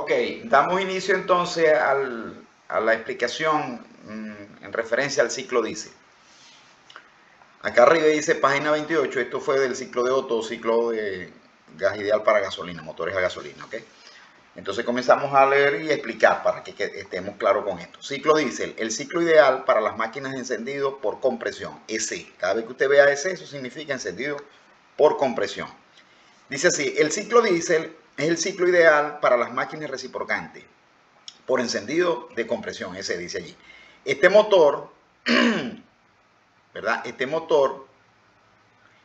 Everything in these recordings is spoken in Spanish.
Ok, damos inicio entonces a la explicación en referencia al ciclo diésel. Acá arriba dice página 28, esto fue del ciclo de Otto, ciclo de gas ideal para gasolina, motores a gasolina, ¿ok? Entonces comenzamos a leer y explicar para que estemos claros con esto. Ciclo diésel, el ciclo ideal para las máquinas de encendido por compresión, EC. Cada vez que usted vea EC, eso significa encendido por compresión. Dice así, el ciclo diésel es el ciclo ideal para las máquinas reciprocantes por encendido de compresión, ese dice allí. Este motor, ¿verdad? Este motor,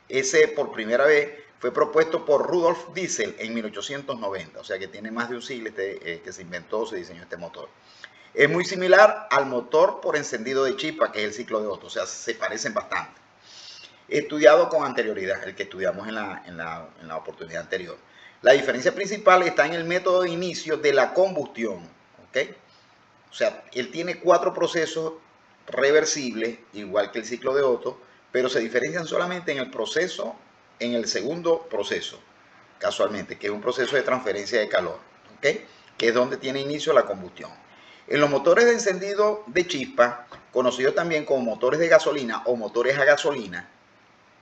ese por primera vez fue propuesto por Rudolf Diesel en 1890, o sea que tiene más de un siglo que se inventó, se diseñó este motor. Es muy similar al motor por encendido de chispa, que es el ciclo de Otto, o sea, se parecen bastante. Estudiado con anterioridad, el que estudiamos en la oportunidad anterior. La diferencia principal está en el método de inicio de la combustión, ¿ok? O sea, él tiene 4 procesos reversibles, igual que el ciclo de Otto, pero se diferencian solamente en el proceso, en el segundo proceso, casualmente, que es un proceso de transferencia de calor, ¿ok? Que es donde tiene inicio la combustión. En los motores de encendido de chispa, conocidos también como motores de gasolina o motores a gasolina,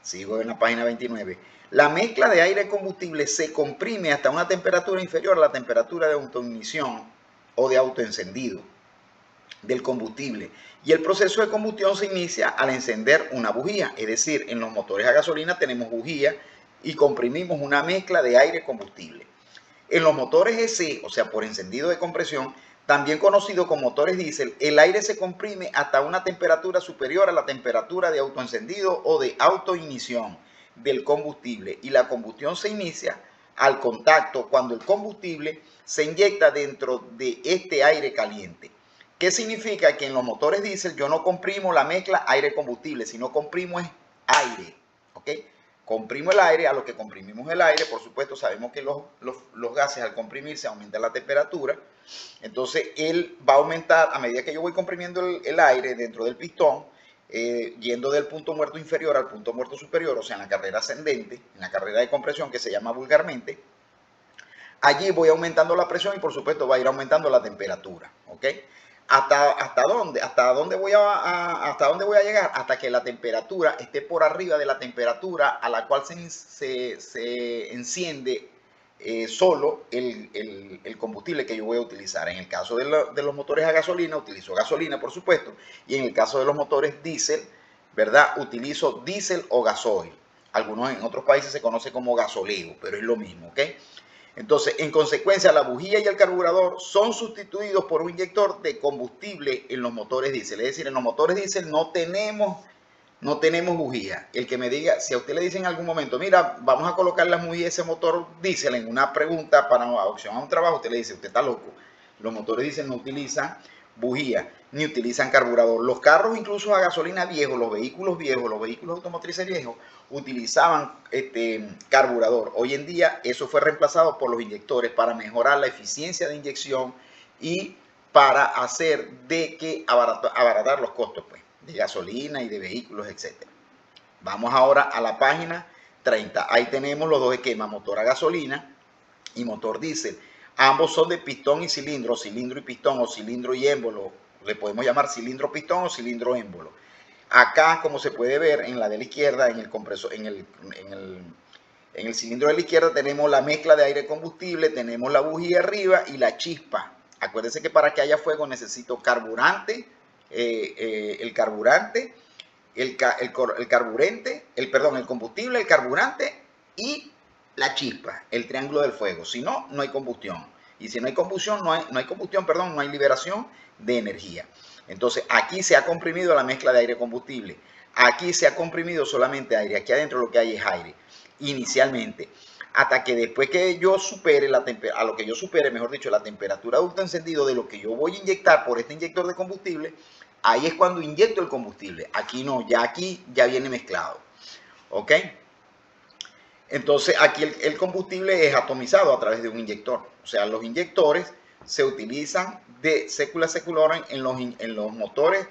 sigo en la página 29, la mezcla de aire y combustible se comprime hasta una temperatura inferior a la temperatura de autoignición o de autoencendido del combustible, y el proceso de combustión se inicia al encender una bujía, es decir, en los motores a gasolina tenemos bujía y comprimimos una mezcla de aire y combustible. En los motores EC, o sea, por encendido de compresión, también conocido como motores diésel, el aire se comprime hasta una temperatura superior a la temperatura de autoencendido o de autoignición del combustible, y la combustión se inicia al contacto cuando el combustible se inyecta dentro de este aire caliente. ¿Qué significa? Que en los motores diésel yo no comprimo la mezcla aire-combustible, sino comprimo es aire, ¿ok? Comprimo el aire, a lo que comprimimos el aire, por supuesto sabemos que los gases al comprimirse aumentan la temperatura, entonces él va a aumentar a medida que yo voy comprimiendo el aire dentro del pistón, yendo del punto muerto inferior al punto muerto superior, o sea en la carrera ascendente, en la carrera de compresión que se llama vulgarmente. Allí voy aumentando la presión y por supuesto va a ir aumentando la temperatura, ¿ok? ¿Hasta dónde? ¿Hasta dónde voy a llegar? Hasta que la temperatura esté por arriba de la temperatura a la cual se enciende solo el combustible que yo voy a utilizar. En el caso de los motores a gasolina, utilizo gasolina, por supuesto, y en el caso de los motores diésel, ¿verdad? Utilizo diésel o gasoil. Algunos en otros países se conoce como gasoleo, pero es lo mismo, ¿ok? Entonces, en consecuencia, la bujía y el carburador son sustituidos por un inyector de combustible en los motores diésel. Es decir, en los motores diésel no tenemos bujía. El que me diga, si a usted le dicen en algún momento, mira, vamos a colocar las bujías de ese motor diésel en una pregunta para opción a un trabajo, usted le dice, usted está loco. Los motores diésel no utilizan bujía ni utilizan carburador. Los carros incluso a gasolina viejos, los vehículos automotrices viejos, utilizaban carburador. Hoy en día eso fue reemplazado por los inyectores para mejorar la eficiencia de inyección y para hacer de que abaratar los costos pues, de gasolina y de vehículos, etc. Vamos ahora a la página 30. Ahí tenemos los dos esquemas, motor a gasolina y motor diésel. Ambos son de pistón y cilindro y pistón, o cilindro y émbolo. Le podemos llamar cilindro pistón o cilindro émbolo. Acá, como se puede ver en la de la izquierda, en el compresor, en el cilindro de la izquierda tenemos la mezcla de aire combustible, tenemos la bujía arriba y la chispa. Acuérdense que para que haya fuego necesito carburante, el combustible, el carburante y la chispa, el triángulo del fuego. Si no, no hay combustión. Y si no hay combustión, no hay liberación de energía. Entonces, aquí se ha comprimido la mezcla de aire-combustible. Aquí se ha comprimido solamente aire. Aquí adentro lo que hay es aire, inicialmente. Hasta que después que yo supere, la temperatura de autoencendido de lo que yo voy a inyectar por este inyector de combustible, ahí es cuando inyecto el combustible. Aquí no, aquí ya viene mezclado. ¿Ok? Entonces aquí el combustible es atomizado a través de un inyector. O sea, los inyectores se utilizan de sécula seculorum en los motores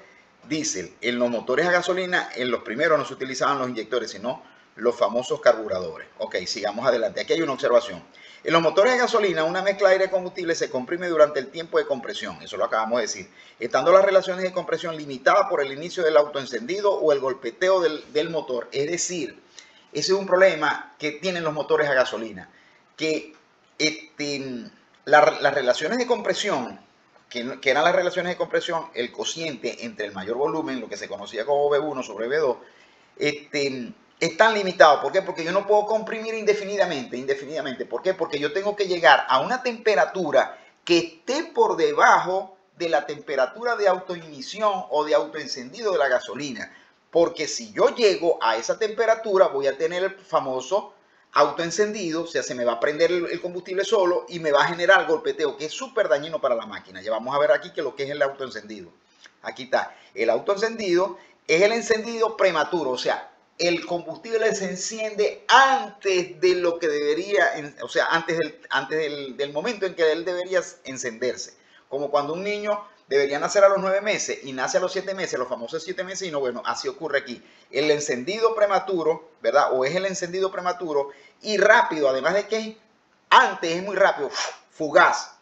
diésel. En los motores a gasolina, en los primeros no se utilizaban los inyectores, sino los famosos carburadores. Ok, sigamos adelante. Aquí hay una observación. En los motores de gasolina, una mezcla de aire y combustible se comprime durante el tiempo de compresión. Eso lo acabamos de decir. Estando las relaciones de compresión limitadas por el inicio del autoencendido o el golpeteo del motor. Es decir, ese es un problema que tienen los motores a gasolina. Que las relaciones de compresión, que eran las relaciones de compresión, el cociente entre el mayor volumen, lo que se conocía como V1 sobre V2, están limitados. ¿Por qué? Porque yo no puedo comprimir indefinidamente. ¿Por qué? Porque yo tengo que llegar a una temperatura que esté por debajo de la temperatura de autoignición o de autoencendido de la gasolina. Porque si yo llego a esa temperatura, voy a tener el famoso autoencendido, o sea, se me va a prender el combustible solo y me va a generar golpeteo, que es súper dañino para la máquina. Ya vamos a ver aquí que lo que es el autoencendido. Aquí está. El autoencendido es el encendido prematuro, o sea, el combustible se enciende antes de lo que debería, o sea, antes del momento en que él debería encenderse. Como cuando un niño debería nacer a los 9 meses y nace a los 7 meses, los famosos 7 meses, y no, bueno, así ocurre aquí. El encendido prematuro, ¿verdad? O es el encendido prematuro y rápido, además de que antes es muy rápido, fugaz,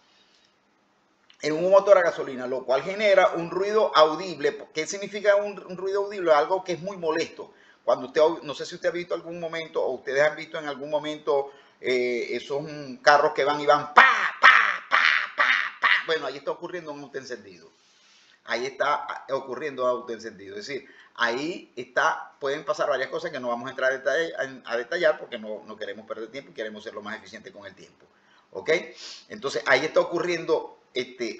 en un motor a gasolina, lo cual genera un ruido audible. ¿Qué significa un ruido audible? Algo que es muy molesto. Cuando usted, no sé si usted ha visto algún momento, o ustedes han visto en algún momento esos carros que van y van, pa, pa, pa, pa, pa. Bueno, ahí está ocurriendo un autoencendido. Ahí está ocurriendo autoencendido. Es decir, ahí pueden pasar varias cosas que no vamos a entrar a detallar porque no queremos perder tiempo y queremos ser lo más eficiente con el tiempo. ¿Ok? Entonces, ahí está ocurriendo,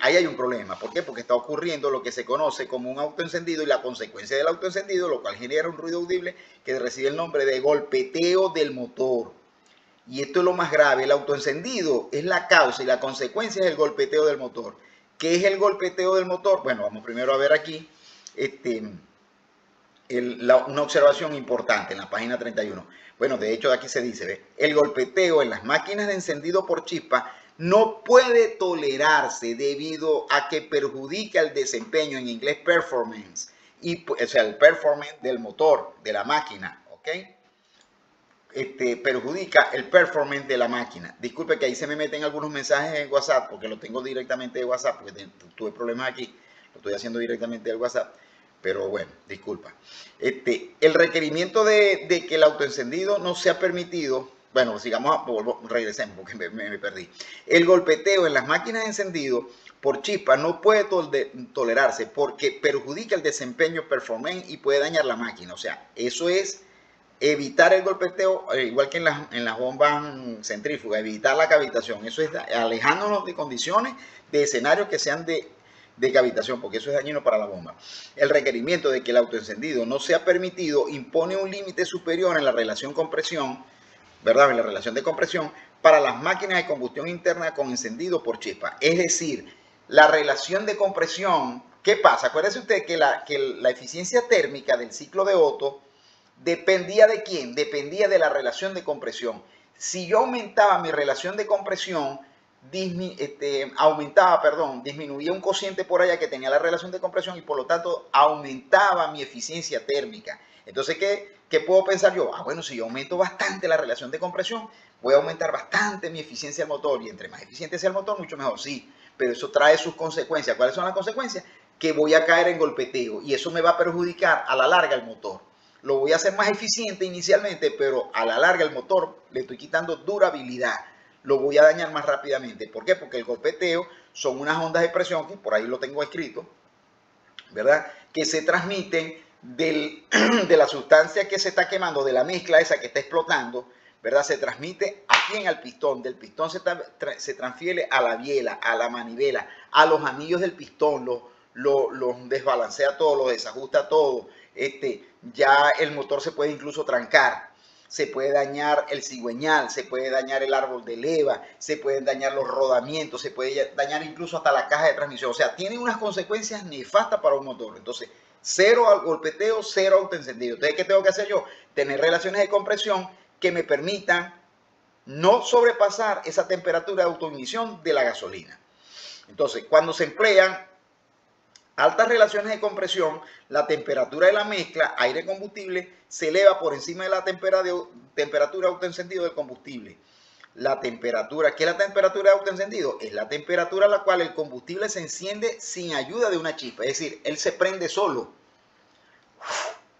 ahí hay un problema. ¿Por qué? Porque está ocurriendo lo que se conoce como un autoencendido y la consecuencia del autoencendido, lo cual genera un ruido audible que recibe el nombre de golpeteo del motor. Y esto es lo más grave. El autoencendido es la causa y la consecuencia es el golpeteo del motor. ¿Qué es el golpeteo del motor? Bueno, vamos primero a ver aquí una observación importante en la página 31. Bueno, de hecho aquí se dice, ¿ve? El golpeteo en las máquinas de encendido por chispa no puede tolerarse debido a que perjudica el desempeño, en inglés performance, o sea, el performance del motor, de la máquina, ¿ok? Perjudica el performance de la máquina. Disculpe que ahí se me meten algunos mensajes en WhatsApp, porque lo tengo directamente de WhatsApp, porque tuve problemas aquí, lo estoy haciendo directamente del WhatsApp. Pero bueno, disculpa. El requerimiento de que el autoencendido no sea permitido, bueno, sigamos, regresemos porque me perdí. El golpeteo en las máquinas de encendido por chispa no puede tolerarse porque perjudica el desempeño performance y puede dañar la máquina. O sea, eso es evitar el golpeteo, igual que en las bombas centrífugas, evitar la cavitación. Eso es alejándonos de condiciones, de escenarios que sean de cavitación, porque eso es dañino para la bomba. El requerimiento de que el autoencendido no sea permitido impone un límite superior en la relación compresión, ¿verdad? En la relación de compresión para las máquinas de combustión interna con encendido por chispa. Es decir, la relación de compresión, ¿qué pasa? Acuérdese usted que la eficiencia térmica del ciclo de Otto dependía de quién? Dependía de la relación de compresión. Si yo aumentaba mi relación de compresión, disminuía un cociente por allá que tenía la relación de compresión y por lo tanto aumentaba mi eficiencia térmica. Entonces, ¿qué puedo pensar yo? Ah, bueno, si yo aumento bastante la relación de compresión, voy a aumentar bastante mi eficiencia del motor y entre más eficiente sea el motor, mucho mejor. Sí, pero eso trae sus consecuencias. ¿Cuáles son las consecuencias? Que voy a caer en golpeteo y eso me va a perjudicar a la larga el motor. Lo voy a hacer más eficiente inicialmente, pero a la larga el motor le estoy quitando durabilidad. Lo voy a dañar más rápidamente. ¿Por qué? Porque el golpeteo son unas ondas de presión, que por ahí lo tengo escrito, ¿verdad? Que se transmiten de la sustancia que se está quemando, de la mezcla esa que está explotando, ¿verdad? Se transmite aquí en el pistón. Del pistón se transfiere a la biela, a la manivela, a los anillos del pistón, los desbalancea todo, los desajusta todo. Ya el motor se puede incluso trancar. Se puede dañar el cigüeñal, se puede dañar el árbol de leva, se pueden dañar los rodamientos, se puede dañar incluso hasta la caja de transmisión. O sea, tiene unas consecuencias nefastas para un motor. Entonces, cero golpeteo, cero autoencendido. Entonces, ¿qué tengo que hacer yo? Tener relaciones de compresión que me permitan no sobrepasar esa temperatura de autoignición de la gasolina. Entonces, cuando se emplean altas relaciones de compresión, la temperatura de la mezcla aire-combustible se eleva por encima de la temperatura autoencendido del combustible. La temperatura, ¿qué es la temperatura de autoencendido? Es la temperatura a la cual el combustible se enciende sin ayuda de una chispa. Es decir, él se prende solo,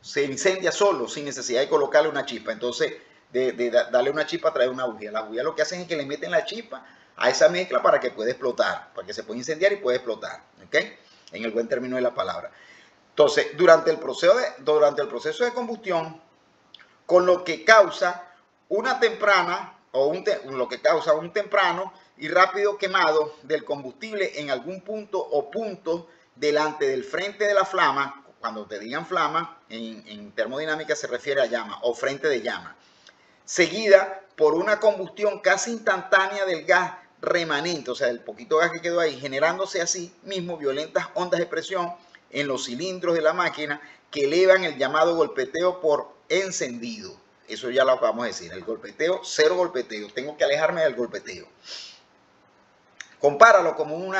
se incendia solo, sin necesidad de colocarle una chispa. Entonces, darle una chispa trae una bujía. Las bujías lo que hacen es que le meten la chispa a esa mezcla para que pueda explotar, para que se pueda incendiar y pueda explotar, ¿ok? En el buen término de la palabra. Entonces, durante el proceso de combustión, con lo que causa una temprana lo que causa un temprano y rápido quemado del combustible en algún punto o puntos delante del frente de la flama. Cuando te digan flama, en termodinámica se refiere a llama o frente de llama, seguida por una combustión casi instantánea del gas remanente, o sea, el poquito gas que quedó ahí, generándose así mismo violentas ondas de presión en los cilindros de la máquina que elevan el llamado golpeteo por encendido. Eso ya lo acabamos de decir, el golpeteo, cero golpeteo, tengo que alejarme del golpeteo. Compáralo como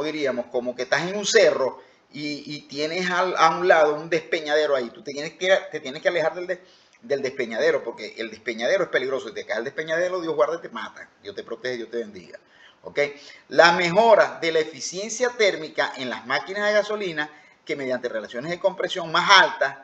diríamos, como que estás en un cerro y tienes a un lado un despeñadero ahí. Tú te tienes que alejar del despeñadero, porque el despeñadero es peligroso. Si te cae el despeñadero, Dios guarde, te mata. Dios te protege, Dios te bendiga. ¿Ok? La mejora de la eficiencia térmica en las máquinas de gasolina, que mediante relaciones de compresión más altas,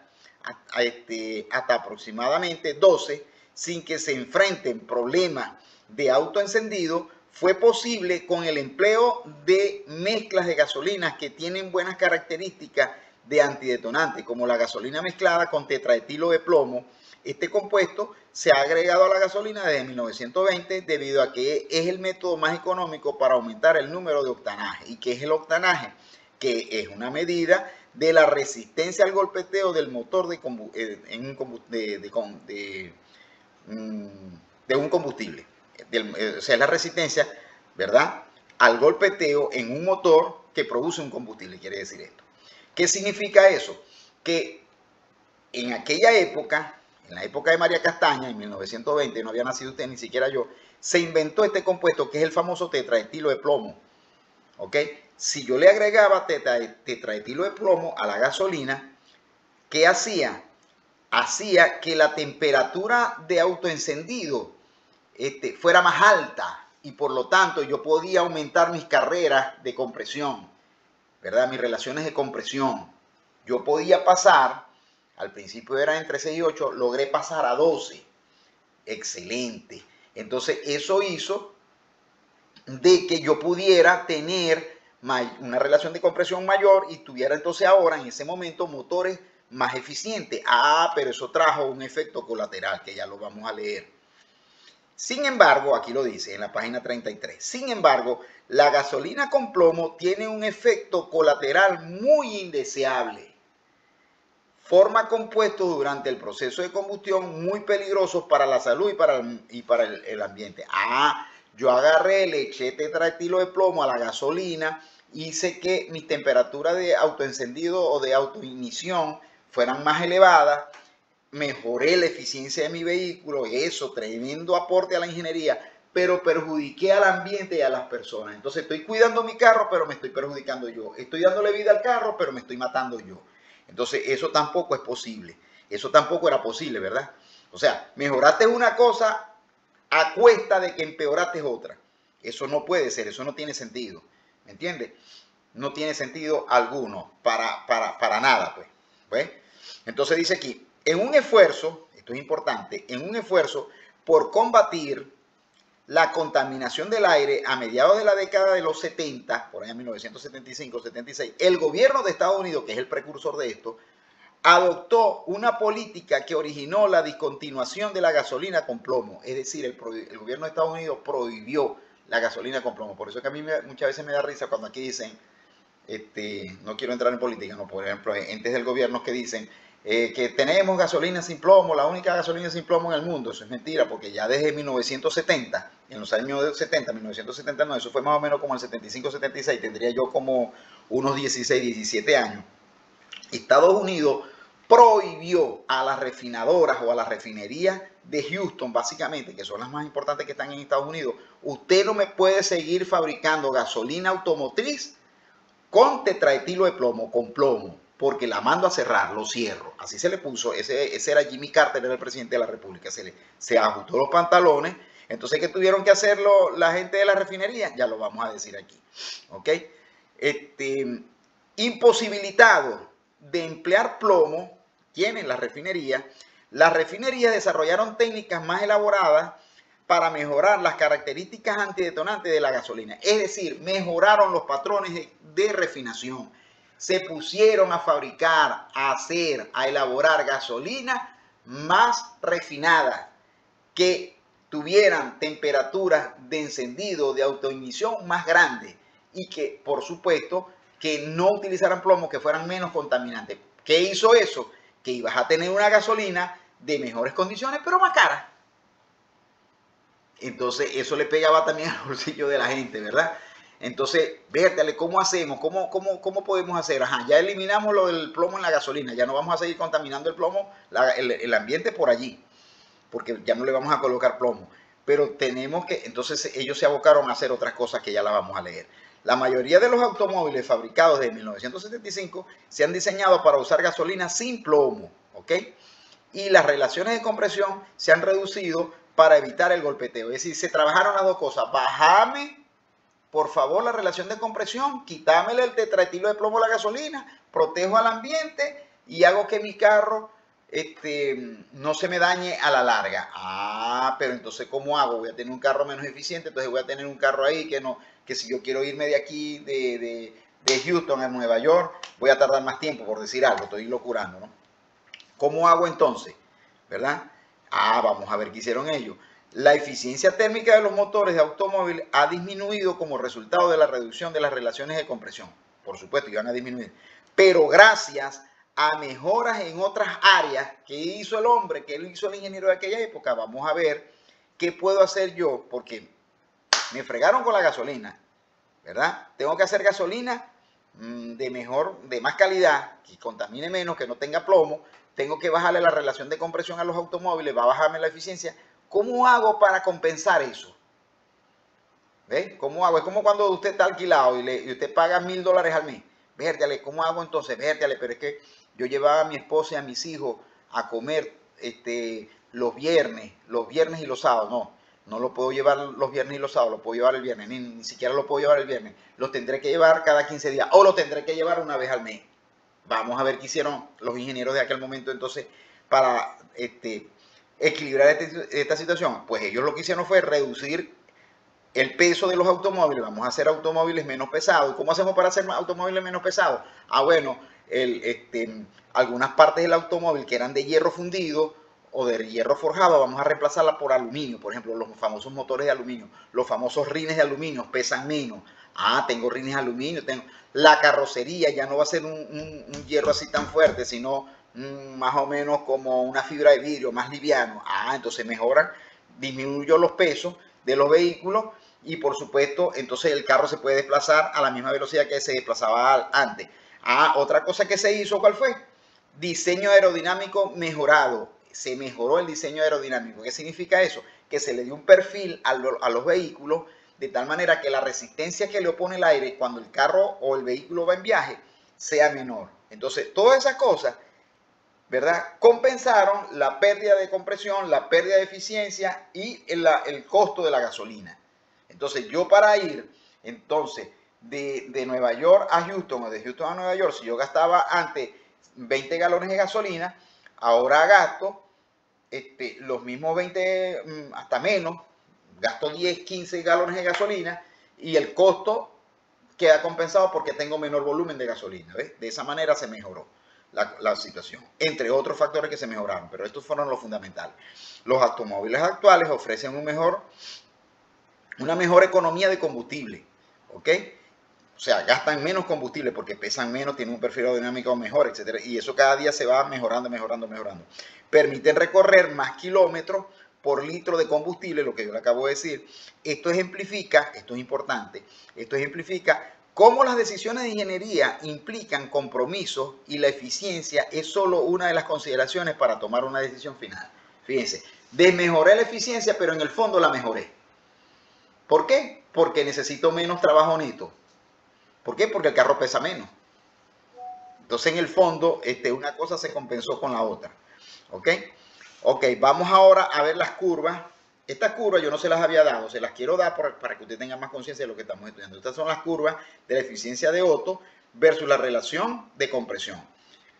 hasta aproximadamente 12, sin que se enfrenten problemas de autoencendido, fue posible con el empleo de mezclas de gasolinas que tienen buenas características de antidetonante, como la gasolina mezclada con tetraetilo de plomo. Este compuesto se ha agregado a la gasolina desde 1920 debido a que es el método más económico para aumentar el número de octanaje. ¿Y qué es el octanaje? Que es una medida de la resistencia al golpeteo del motor de un combustible. O sea, es la resistencia, ¿verdad?, al golpeteo en un motor que produce un combustible, quiere decir esto. ¿Qué significa eso? Que en aquella época, en la época de María Castaña, en 1920, no había nacido usted, ni siquiera yo, se inventó este compuesto que es el famoso tetraetilo de plomo. ¿Ok? Si yo le agregaba tetraetilo de plomo a la gasolina, ¿qué hacía? Hacía que la temperatura de autoencendido fuera más alta y por lo tanto yo podía aumentar mis carreras de compresión, ¿verdad? Mis relaciones de compresión. Yo podía pasar, al principio era entre 6 y 8, logré pasar a 12. Excelente. Entonces eso hizo de que yo pudiera tener una relación de compresión mayor y tuviera entonces ahora en ese momento motores más eficientes. Pero eso trajo un efecto colateral que ya lo vamos a leer. Sin embargo, aquí lo dice en la página 33, sin embargo, la gasolina con plomo tiene un efecto colateral muy indeseable. Forma compuestos durante el proceso de combustión muy peligrosos para la salud y para el ambiente. Yo agarré, le eché tetraetilo de plomo a la gasolina, hice que mis temperaturas de autoencendido o de autoignición fueran más elevadas, mejoré la eficiencia de mi vehículo, eso, tremendo aporte a la ingeniería, pero perjudiqué al ambiente y a las personas. Entonces estoy cuidando mi carro, pero me estoy perjudicando yo. Estoy dándole vida al carro, pero me estoy matando yo. Entonces eso tampoco es posible. Eso tampoco era posible, ¿verdad? O sea, mejoraste una cosa a cuesta de que empeoraste otra. Eso no puede ser, eso no tiene sentido. ¿Me entiendes? No tiene sentido alguno, para nada, pues. ¿Ves? Entonces dice aquí, en un esfuerzo, esto es importante, en un esfuerzo por combatir la contaminación del aire a mediados de la década de los 70, por ahí en 1975-76, el gobierno de Estados Unidos, que es el precursor de esto, adoptó una política que originó la discontinuación de la gasolina con plomo. Es decir, el gobierno de Estados Unidos prohibió la gasolina con plomo. Por eso es que a mí muchas veces me da risa cuando aquí dicen, no quiero entrar en política, no, por ejemplo, entes del gobierno que dicen que tenemos gasolina sin plomo, la única gasolina sin plomo en el mundo. Eso es mentira, porque ya desde 1970, en los años 70, 1979, eso fue más o menos como el 75-76, tendría yo como unos 16, 17 años, Estados Unidos prohibió a las refinadoras o a las refinerías de Houston, básicamente, que son las más importantes que están en Estados Unidos, usted no me puede seguir fabricando gasolina automotriz con tetraetilo de plomo, con plomo, porque la mando a cerrar, lo cierro. Así se le puso, ese era Jimmy Carter, era el presidente de la República, se ajustó los pantalones. Entonces, ¿qué tuvieron que hacerlo la gente de la refinería? Ya lo vamos a decir aquí, ¿ok? Imposibilitado de emplear plomo, tienen las refinerías desarrollaron técnicas más elaboradas para mejorar las características antidetonantes de la gasolina. Es decir, mejoraron los patrones de refinación. Se pusieron a fabricar, a hacer, a elaborar gasolina más refinada, que tuvieran temperaturas de encendido, de autoignición más grandes y que, por supuesto, que no utilizaran plomo, que fueran menos contaminantes. ¿Qué hizo eso? Que ibas a tener una gasolina de mejores condiciones, pero más cara. Entonces, eso le pegaba también al bolsillo de la gente, ¿verdad? Entonces, vértale, ¿cómo hacemos? ¿Cómo podemos hacer? Ajá, ya eliminamos lo del plomo en la gasolina, ya no vamos a seguir contaminando el plomo, el ambiente por allí, porque ya no le vamos a colocar plomo. Pero tenemos que, entonces ellos se abocaron a hacer otras cosas que ya las vamos a leer. La mayoría de los automóviles fabricados desde 1975 se han diseñado para usar gasolina sin plomo, ¿ok? Y las relaciones de compresión se han reducido para evitar el golpeteo. Es decir, se trabajaron las dos cosas. Bajame, por favor, la relación de compresión, quítamele el tetraetilo de plomo a la gasolina, protejo al ambiente y hago que mi carro no se me dañe a la larga. Ah, pero entonces, ¿cómo hago? Voy a tener un carro menos eficiente, entonces voy a tener un carro ahí que si yo quiero irme de aquí, de Houston a Nueva York, voy a tardar más tiempo, por decir algo, estoy locurando, ¿no? ¿Cómo hago entonces? ¿Verdad? Ah, vamos a ver qué hicieron ellos. La eficiencia térmica de los motores de automóvil ha disminuido como resultado de la reducción de las relaciones de compresión. Por supuesto, iban a disminuir. Pero gracias a mejoras en otras áreas que hizo el hombre, que hizo el ingeniero de aquella época, vamos a ver qué puedo hacer yo, porque me fregaron con la gasolina, ¿verdad? Tengo que hacer gasolina de más calidad, que contamine menos, que no tenga plomo. Tengo que bajarle la relación de compresión a los automóviles, va a bajarme la eficiencia. ¿Cómo hago para compensar eso? ¿Ves? ¿Cómo hago? Es como cuando usted está alquilado y usted paga $1000 al mes. Vértale, ¿cómo hago entonces? Vértale, pero es que yo llevaba a mi esposa y a mis hijos a comer los viernes y los sábados. No lo puedo llevar los viernes y los sábados, lo puedo llevar el viernes, ni siquiera lo puedo llevar el viernes. Lo tendré que llevar cada 15 días o lo tendré que llevar una vez al mes. Vamos a ver qué hicieron los ingenieros de aquel momento entonces para equilibrar esta situación. Pues ellos lo que hicieron fue reducir el peso de los automóviles. Vamos a hacer automóviles menos pesados. ¿Cómo hacemos para hacer automóviles menos pesados? Ah, bueno, algunas partes del automóvil que eran de hierro fundido o de hierro forjado, vamos a reemplazarlas por aluminio. Por ejemplo, los famosos motores de aluminio, los famosos rines de aluminio pesan menos. Ah, tengo rines de aluminio. La carrocería ya no va a ser un hierro así tan fuerte, sino más o menos como una fibra de vidrio, más liviano. Ah, entonces mejoran, disminuyó los pesos de los vehículos y por supuesto entonces el carro se puede desplazar a la misma velocidad que se desplazaba antes. Ah, otra cosa que se hizo, ¿cuál fue? Diseño aerodinámico mejorado. Se mejoró el diseño aerodinámico. ¿Qué significa eso? Que se le dio un perfil a los vehículos de tal manera que la resistencia que le opone el aire cuando el carro o el vehículo va en viaje sea menor. Entonces, todas esas cosas, ¿verdad?, compensaron la pérdida de compresión, la pérdida de eficiencia y el costo de la gasolina. Entonces, yo para ir entonces de Nueva York a Houston o de Houston a Nueva York, si yo gastaba antes 20 galones de gasolina, ahora gasto los mismos 20, hasta menos, gasto 10, 15 galones de gasolina y el costo queda compensado porque tengo menor volumen de gasolina. ¿Ves? De esa manera se mejoró la situación, entre otros factores que se mejoraron, pero estos fueron los fundamentales. Los automóviles actuales ofrecen una mejor economía de combustible, ¿ok? O sea, gastan menos combustible porque pesan menos, tienen un perfil aerodinámico mejor, etc. Y eso cada día se va mejorando. Permiten recorrer más kilómetros por litro de combustible, lo que yo le acabo de decir. Esto ejemplifica, esto es importante, esto ejemplifica cómo las decisiones de ingeniería implican compromisos y la eficiencia es solo una de las consideraciones para tomar una decisión final. Fíjense, Desmejoré la eficiencia, pero en el fondo la mejoré. ¿Por qué? Porque necesito menos trabajo neto. ¿Por qué? Porque el carro pesa menos. Entonces, en el fondo, una cosa se compensó con la otra. ¿Ok? Ok, vamos ahora a ver las curvas. Estas curvas yo no se las había dado, se las quiero dar para que usted tenga más conciencia de lo que estamos estudiando. Estas son las curvas de la eficiencia de Otto versus la relación de compresión.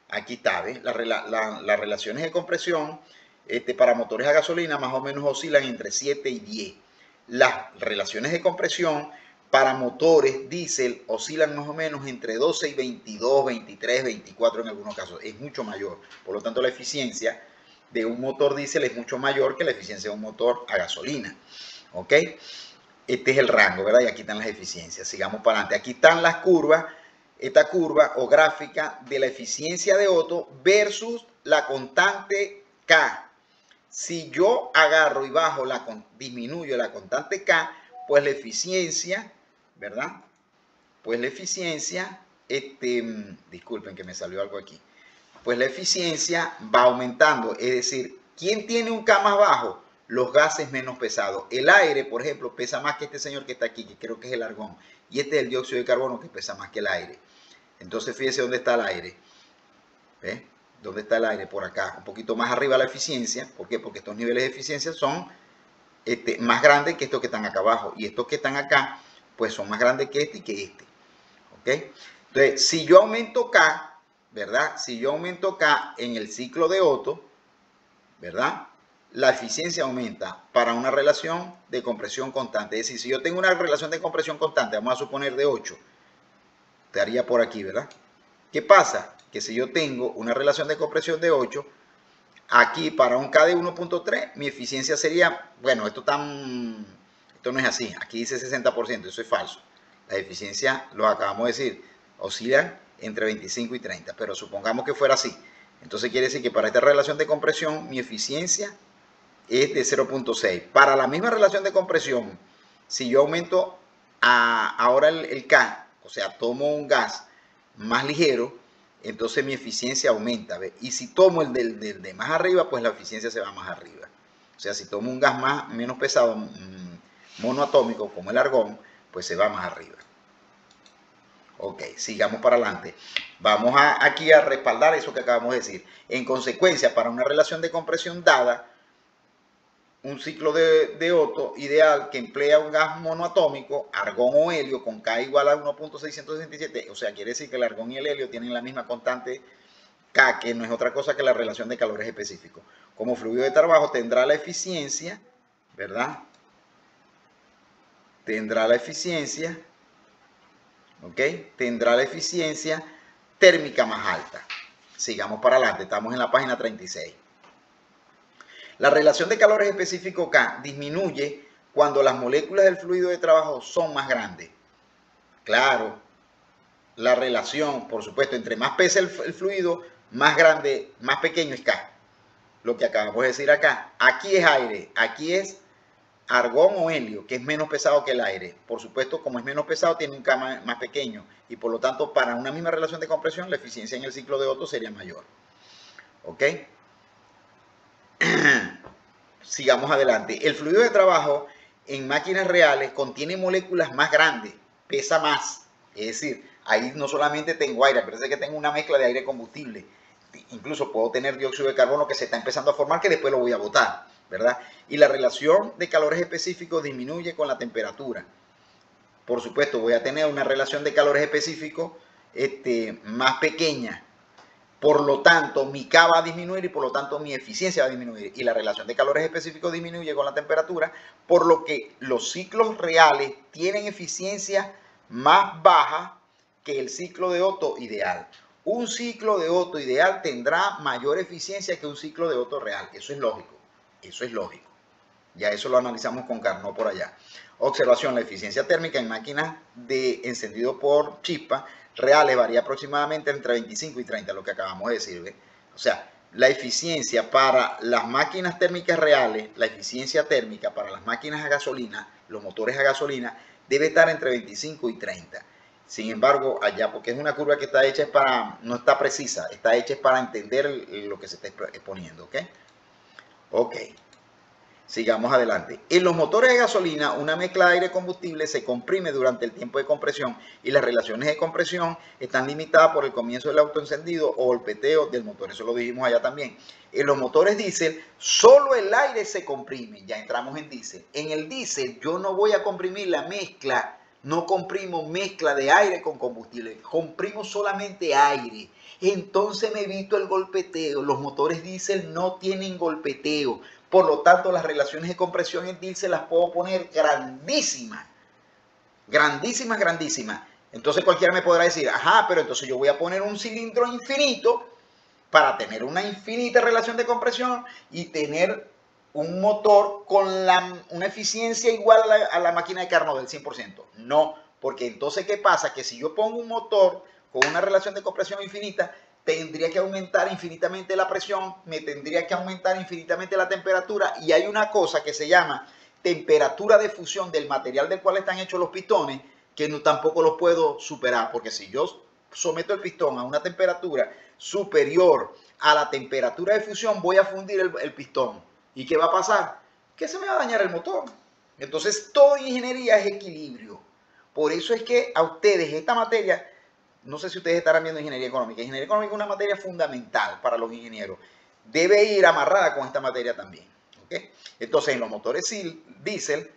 Aquí está, ¿ves? Las relaciones de compresión para motores a gasolina más o menos oscilan entre 7 y 10. Las relaciones de compresión para motores diésel oscilan más o menos entre 12 y 22, 23, 24 en algunos casos. Es mucho mayor. Por lo tanto, la eficiencia de un motor diésel es mucho mayor que la eficiencia de un motor a gasolina. ¿Ok? Este es el rango, ¿verdad? Y aquí están las eficiencias. Sigamos para adelante. Aquí están las curvas. Esta curva o gráfica de la eficiencia de Otto versus la constante K. Si yo agarro y bajo, disminuyo la constante K, pues la eficiencia, ¿verdad? Pues la eficiencia, disculpen que me salió algo aquí. Pues la eficiencia va aumentando. Es decir, ¿quién tiene un K más bajo? Los gases menos pesados. El aire, por ejemplo, pesa más que este señor que está aquí, que creo que es el argón. Y este es el dióxido de carbono, que pesa más que el aire. Entonces, fíjese dónde está el aire. ¿Ves? ¿Dónde está el aire? Por acá. Un poquito más arriba la eficiencia. ¿Por qué? Porque estos niveles de eficiencia son más grandes que estos que están acá abajo. Y estos que están acá, pues son más grandes que este y que este. ¿Ok? Entonces, si yo aumento K, ¿verdad? Si yo aumento K en el ciclo de Otto, ¿verdad? La eficiencia aumenta para una relación de compresión constante. Es decir, si yo tengo una relación de compresión constante, vamos a suponer de 8, te haría por aquí, ¿verdad? ¿Qué pasa? Que si yo tengo una relación de compresión de 8, aquí para un K de 1.3, mi eficiencia sería, bueno, esto no es así, aquí dice 60%, eso es falso. La eficiencia, lo acabamos de decir, oscilan entre 25 y 30, pero supongamos que fuera así. Entonces quiere decir que para esta relación de compresión, mi eficiencia es de 0.6. Para la misma relación de compresión, si yo aumento ahora el K, o sea, tomo un gas más ligero, entonces mi eficiencia aumenta. ¿Ve? Y si tomo el de más arriba, pues la eficiencia se va más arriba. O sea, si tomo un gas menos pesado, monoatómico, como el argón, pues se va más arriba. Ok, sigamos para adelante. Vamos aquí a respaldar eso que acabamos de decir. En consecuencia, para una relación de compresión dada, un ciclo de Otto ideal que emplea un gas monoatómico, argón o helio, con K igual a 1.667, o sea, quiere decir que el argón y el helio tienen la misma constante K, que no es otra cosa que la relación de calores específicos. Como fluido de trabajo tendrá la eficiencia, ¿verdad? Tendrá la eficiencia, ¿ok? Tendrá la eficiencia térmica más alta. Sigamos para adelante, estamos en la página 36. La relación de calores específico K disminuye cuando las moléculas del fluido de trabajo son más grandes. Claro, la relación, por supuesto, entre más pesa el fluido, más grande, más pequeño es K. Lo que acabamos de decir acá. Aquí es aire, aquí es argón o helio, que es menos pesado que el aire. Por supuesto, como es menos pesado, tiene un K más pequeño. Y por lo tanto, para una misma relación de compresión, la eficiencia en el ciclo de Otto sería mayor. ¿Ok? Sigamos adelante. El fluido de trabajo en máquinas reales contiene moléculas más grandes, pesa más. Es decir, ahí no solamente tengo aire, parece que tengo una mezcla de aire y combustible. Incluso puedo tener dióxido de carbono que se está empezando a formar, que después lo voy a botar, ¿verdad? Y la relación de calores específicos disminuye con la temperatura. Por supuesto, voy a tener una relación de calores específicos más pequeña. Por lo tanto, mi K va a disminuir y por lo tanto mi eficiencia va a disminuir. Y la relación de calores específicos disminuye con la temperatura, por lo que los ciclos reales tienen eficiencia más baja que el ciclo de Otto ideal. Un ciclo de Otto ideal tendrá mayor eficiencia que un ciclo de Otto real. Eso es lógico. Eso es lógico. Ya eso lo analizamos con Carnot por allá. Observación, la eficiencia térmica en máquinas de encendido por chispa reales varía aproximadamente entre 25 y 30, lo que acabamos de decir. ¿Ve? O sea, la eficiencia para las máquinas térmicas reales, la eficiencia térmica para las máquinas a gasolina, los motores a gasolina, debe estar entre 25 y 30. Sin embargo, allá, porque es una curva que está hecha no está precisa, está hecha para entender lo que se está exponiendo, ¿ok? Ok. Sigamos adelante. En los motores de gasolina, una mezcla de aire-combustible se comprime durante el tiempo de compresión y las relaciones de compresión están limitadas por el comienzo del autoencendido o golpeteo del motor. Eso lo dijimos allá también. En los motores diésel, solo el aire se comprime. Ya entramos en diésel. En el diésel, yo no voy a comprimir la mezcla, no comprimo mezcla de aire con combustible, comprimo solamente aire. Entonces me evito el golpeteo. Los motores diésel no tienen golpeteo. Por lo tanto, las relaciones de compresión en diésel las puedo poner grandísimas. Grandísimas, grandísimas. Entonces cualquiera me podrá decir, ajá, pero entonces yo voy a poner un cilindro infinito para tener una infinita relación de compresión y tener un motor con una eficiencia igual a la máquina de Carnot del 100%. No, porque entonces, ¿qué pasa? Que si yo pongo un motor con una relación de compresión infinita, tendría que aumentar infinitamente la presión, me tendría que aumentar infinitamente la temperatura, y hay una cosa que se llama temperatura de fusión del material del cual están hechos los pistones, que no, tampoco lo puedo superar, porque si yo someto el pistón a una temperatura superior a la temperatura de fusión, voy a fundir el pistón. ¿Y qué va a pasar? Que se me va a dañar el motor. Entonces, toda ingeniería es equilibrio. Por eso es que a ustedes esta materia, no sé si ustedes estarán viendo ingeniería económica. Ingeniería económica es una materia fundamental para los ingenieros. Debe ir amarrada con esta materia también. ¿Okay? Entonces, en los motores diésel,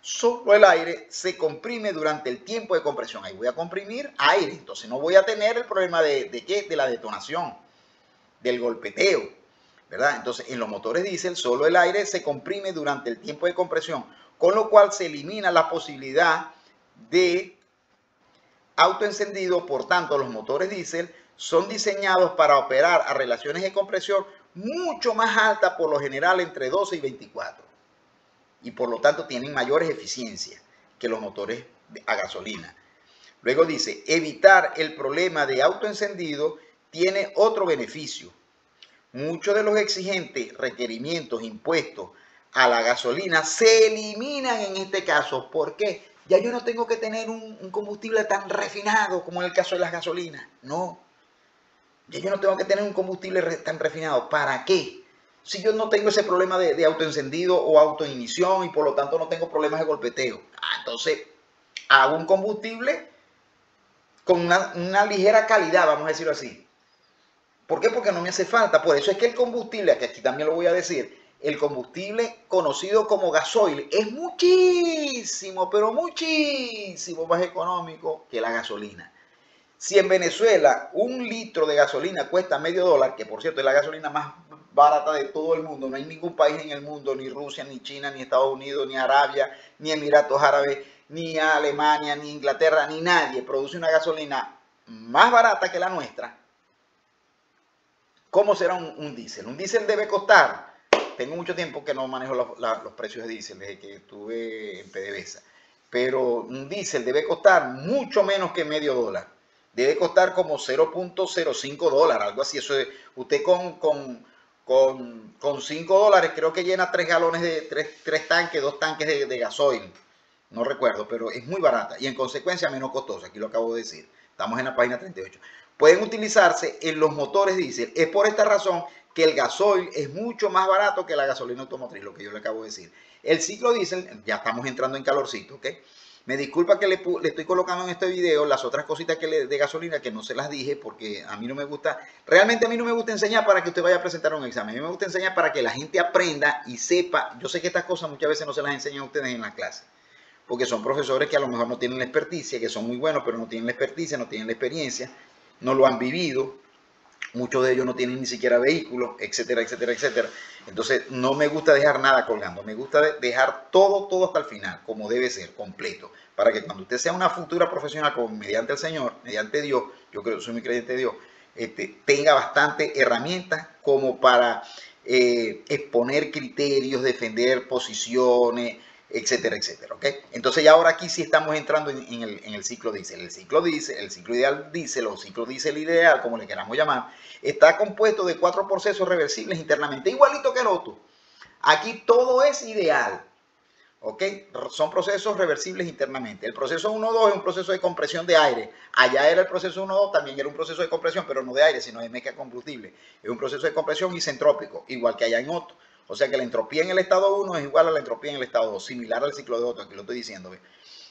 solo el aire se comprime durante el tiempo de compresión. Ahí voy a comprimir aire. Entonces, no voy a tener el problema de ¿qué? De la detonación, del golpeteo, ¿verdad? Entonces, en los motores diésel, solo el aire se comprime durante el tiempo de compresión, con lo cual se elimina la posibilidad de autoencendido. Por tanto, los motores diésel son diseñados para operar a relaciones de compresión mucho más altas, por lo general entre 12 y 24. Y por lo tanto tienen mayores eficiencias que los motores a gasolina. Luego dice, evitar el problema de autoencendido tiene otro beneficio. Muchos de los exigentes requerimientos impuestos a la gasolina se eliminan en este caso. ¿Por qué? Ya yo no tengo que tener un combustible tan refinado como en el caso de las gasolinas. No. Ya yo no tengo que tener un combustible tan refinado. ¿Para qué? Si yo no tengo ese problema de autoencendido o autoignición y por lo tanto no tengo problemas de golpeteo. Entonces hago un combustible con una ligera calidad, vamos a decirlo así. ¿Por qué? Porque no me hace falta. Por eso es que el combustible, que aquí también lo voy a decir, el combustible conocido como gasoil es muchísimo, pero muchísimo más económico que la gasolina. Si en Venezuela un litro de gasolina cuesta $0.50, que por cierto es la gasolina más barata de todo el mundo, no hay ningún país en el mundo, ni Rusia, ni China, ni Estados Unidos, ni Arabia, ni Emiratos Árabes, ni Alemania, ni Inglaterra, ni nadie produce una gasolina más barata que la nuestra. ¿Cómo será un diésel? Un diésel debe costar, tengo mucho tiempo que no manejo los precios de diésel desde que estuve en PDVSA, pero un diésel debe costar mucho menos que $0.50. Debe costar como $0.05, algo así. Eso es, usted con $5 creo que llena 3 galones de 3 tanques, 2 tanques de gasoil. No recuerdo, pero es muy barata y en consecuencia menos costosa. Aquí lo acabo de decir. Estamos en la página 38. Pueden utilizarse en los motores diésel. Es por esta razón que el gasoil es mucho más barato que la gasolina automotriz, lo que yo le acabo de decir. El ciclo diésel, ya estamos entrando en calorcito, ¿ok? Me disculpa que le estoy colocando en este video las otras cositas de gasolina que no se las dije porque a mí no me gusta, realmente a mí no me gusta enseñar para que usted vaya a presentar un examen. A mí me gusta enseñar para que la gente aprenda y sepa. Yo sé que estas cosas muchas veces no se las enseñan a ustedes en la clase, porque son profesores que a lo mejor no tienen la experticia, que son muy buenos, pero no tienen la experticia, no tienen la experiencia, no lo han vivido. Muchos de ellos no tienen ni siquiera vehículos, etcétera, etcétera, etcétera. Entonces, no me gusta dejar nada colgando. Me gusta dejar todo hasta el final, como debe ser, completo. Para que cuando usted sea una futura profesional, como mediante el Señor, mediante Dios, yo creo que soy muy creyente de Dios, tenga bastante herramientas como para exponer criterios, defender posiciones, etcétera, etcétera, ¿ok? Entonces ya ahora aquí sí estamos entrando en el ciclo diésel. El ciclo ideal diésel o ciclo diésel ideal, como le queramos llamar, está compuesto de 4 procesos reversibles internamente, igualito que el otro. Aquí todo es ideal, ¿ok? Son procesos reversibles internamente. El proceso 1-2 es un proceso de compresión de aire. Allá era el proceso 1-2, también era un proceso de compresión, pero no de aire, sino de mezcla combustible. Es un proceso de compresión isentrópico, igual que allá en otro. O sea que la entropía en el estado 1 es igual a la entropía en el estado 2, similar al ciclo de Otto, aquí lo estoy diciendo. ¿Ve?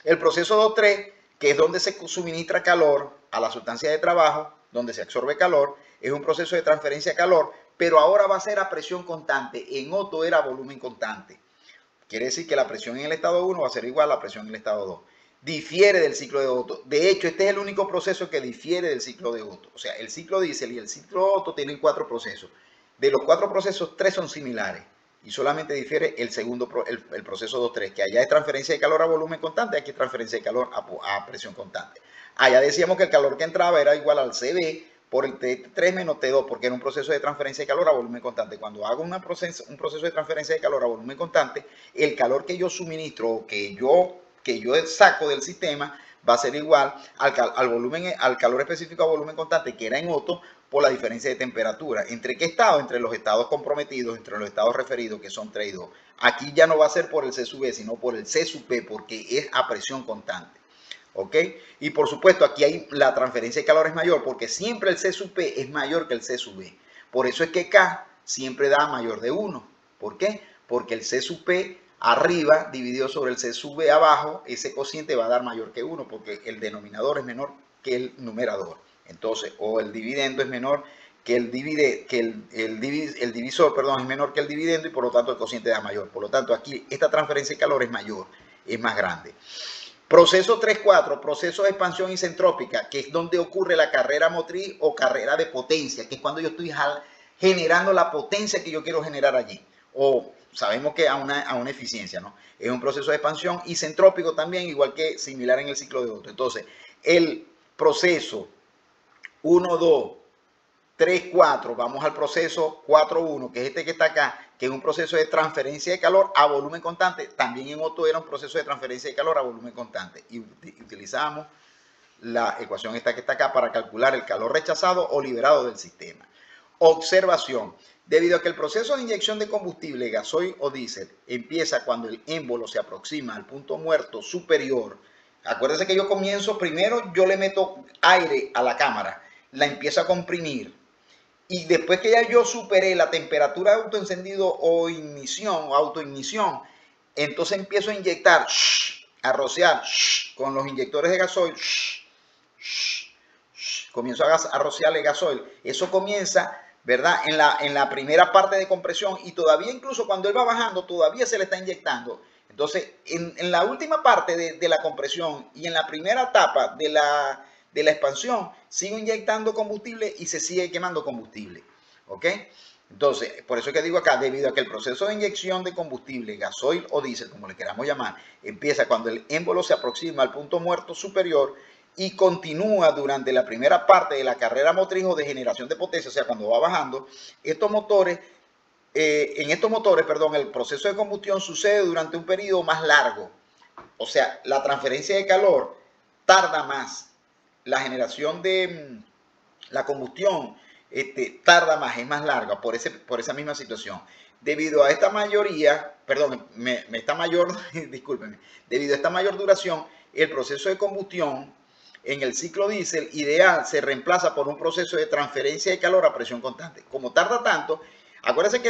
El proceso 2-3, que es donde se suministra calor a la sustancia de trabajo, donde se absorbe calor, es un proceso de transferencia de calor, pero ahora va a ser a presión constante. En Otto era volumen constante. Quiere decir que la presión en el estado 1 va a ser igual a la presión en el estado 2. Difiere del ciclo de Otto. De hecho, este es el único proceso que difiere del ciclo de Otto. O sea, el ciclo Diesel y el ciclo Otto tienen 4 procesos. De los 4 procesos, 3 son similares. Y solamente difiere el segundo, el proceso 2-3, que allá es transferencia de calor a volumen constante, aquí es transferencia de calor a presión constante. Allá decíamos que el calor que entraba era igual al CB por el T3 menos T2, porque era un proceso de transferencia de calor a volumen constante. Cuando hago un proceso de transferencia de calor a volumen constante, el calor que yo suministro o que yo saco del sistema va a ser igual al calor específico a volumen constante, que era en Otto, por la diferencia de temperatura. ¿Entre qué estado? Entre los estados comprometidos, entre los estados referidos, que son 3 y 2. Aquí ya no va a ser por el C sub B, sino por el C sub P, porque es a presión constante. ¿Ok? Y por supuesto, aquí hay la transferencia de calor es mayor, porque siempre el C sub P es mayor que el C sub B. Por eso es que K siempre da mayor de 1. ¿Por qué? Porque el C sub P arriba dividido sobre el C sub B abajo, ese cociente va a dar mayor que 1, porque el denominador es menor que el numerador. Entonces, o el dividendo es menor que el divisor, perdón, es menor que el dividendo y por lo tanto el cociente da mayor. Por lo tanto, aquí esta transferencia de calor es mayor, es más grande. Proceso 3-4, proceso de expansión isentrópica, que es donde ocurre la carrera motriz o carrera de potencia, que es cuando yo estoy generando la potencia que yo quiero generar allí. O sabemos que a una eficiencia, ¿no? Es un proceso de expansión isentrópico también, igual que similar en el ciclo de Otto. Entonces, el proceso 1-2, 3-4, vamos al proceso 4-1, que es este que está acá, que es un proceso de transferencia de calor a volumen constante. También en Otto era un proceso de transferencia de calor a volumen constante. Y utilizamos la ecuación esta que está acá para calcular el calor rechazado o liberado del sistema. Observación. Debido a que el proceso de inyección de combustible, gasoil o diésel, empieza cuando el émbolo se aproxima al punto muerto superior. Acuérdense que yo comienzo primero, yo le meto aire a la cámara, la empiezo a comprimir. Y después que ya yo superé la temperatura de autoencendido o ignición o autoignición, entonces empiezo a inyectar, a rociar con los inyectores de gasoil, comienzo a rociarle gasoil. Eso comienza, ¿verdad? En la primera parte de compresión y todavía incluso cuando él va bajando, todavía se le está inyectando. Entonces, en la última parte de la compresión y en la primera etapa de la expansión, sigo inyectando combustible y se sigue quemando combustible. ¿Ok? Entonces, por eso es que digo acá, debido a que el proceso de inyección de combustible, gasoil o diésel, como le queramos llamar, empieza cuando el émbolo se aproxima al punto muerto superior y continúa durante la primera parte de la carrera motriz o de generación de potencia, o sea, cuando va bajando, estos motores, el proceso de combustión sucede durante un periodo más largo. O sea, la transferencia de calor tarda más. La generación de la combustión tarda más, es más larga por esa misma situación. Debido a esta mayoría, perdón, discúlpenme, debido a esta mayor duración, el proceso de combustión en el ciclo diésel ideal se reemplaza por un proceso de transferencia de calor a presión constante. Como tarda tanto, acuérdense que